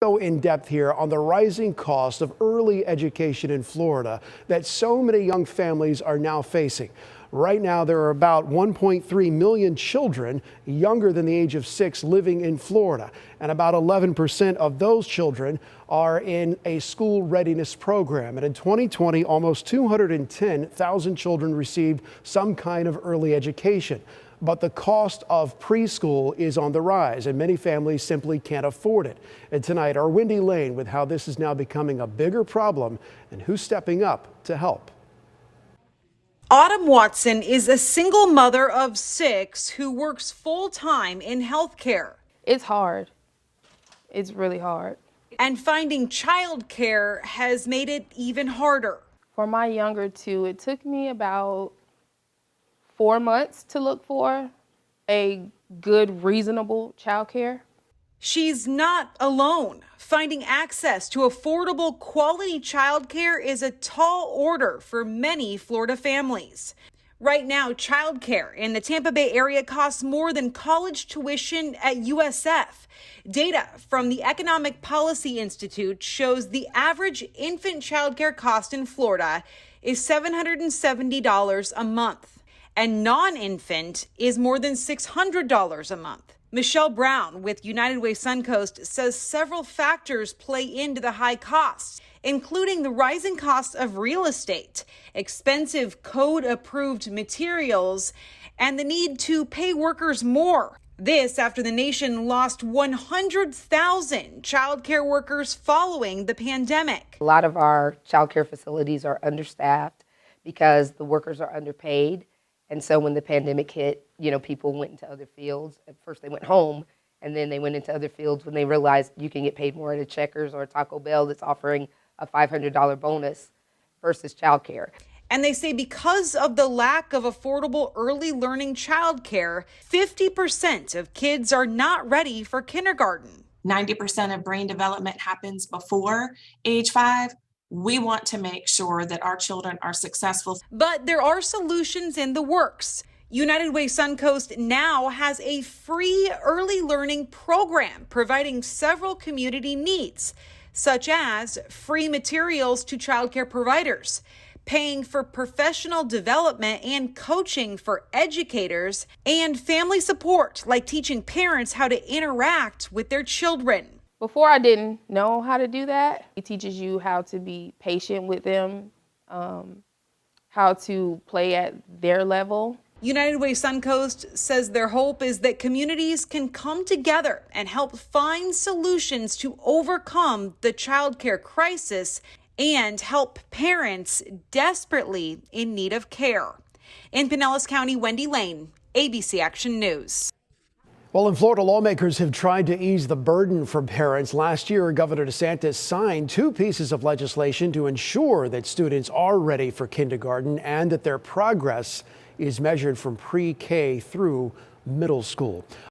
Go in depth here on the rising cost of early education in Florida that so many young families are now facing. Right now, there are about 1.3 million children younger than the age of 6 living in Florida, and about 11% of those children are in a school readiness program. And in 2020, almost 210,000 children received some kind of early education. But the cost of preschool is on the rise, and many families simply can't afford it. And tonight, our Wendy Lane with how this is now becoming a bigger problem and who's stepping up to help. Autumn Watson is a single mother of 6 who works full-time in healthcare. It's hard. It's really hard. And finding childcare has made it even harder. For my younger two, it took me about 4 months to look for a good, reasonable childcare. She's not alone. Finding access to affordable, quality childcare is a tall order for many Florida families. Right now, childcare in the Tampa Bay area costs more than college tuition at USF. Data from the Economic Policy Institute shows the average infant childcare cost in Florida is $770 a month, and non-infant is more than $600 a month. Michelle Brown with United Way Suncoast says several factors play into the high costs, including the rising cost of real estate, expensive code-approved materials, and the need to pay workers more. This after the nation lost 100,000 childcare workers following the pandemic. A lot of our childcare facilities are understaffed because the workers are underpaid. And so when the pandemic hit, people went into other fields. At first they went home, and then they went into other fields when they realized you can get paid more at a Checkers or a Taco Bell that's offering a $500 bonus versus childcare. And they say because of the lack of affordable early learning childcare, 50% of kids are not ready for kindergarten. 90% of brain development happens before age 5. We want to make sure that our children are successful. But there are solutions in the works. United Way Suncoast now has a free early learning program providing several community needs, such as free materials to childcare providers, paying for professional development and coaching for educators, and family support like teaching parents how to interact with their children. Before, I didn't know how to do that. It teaches you how to be patient with them, how to play at their level. United Way Suncoast says their hope is that communities can come together and help find solutions to overcome the childcare crisis and help parents desperately in need of care. In Pinellas County, Wendy Lane, ABC Action News. Well, in Florida, lawmakers have tried to ease the burden from parents. Last year, Governor DeSantis signed 2 pieces of legislation to ensure that students are ready for kindergarten and that their progress is measured from pre-K through middle school.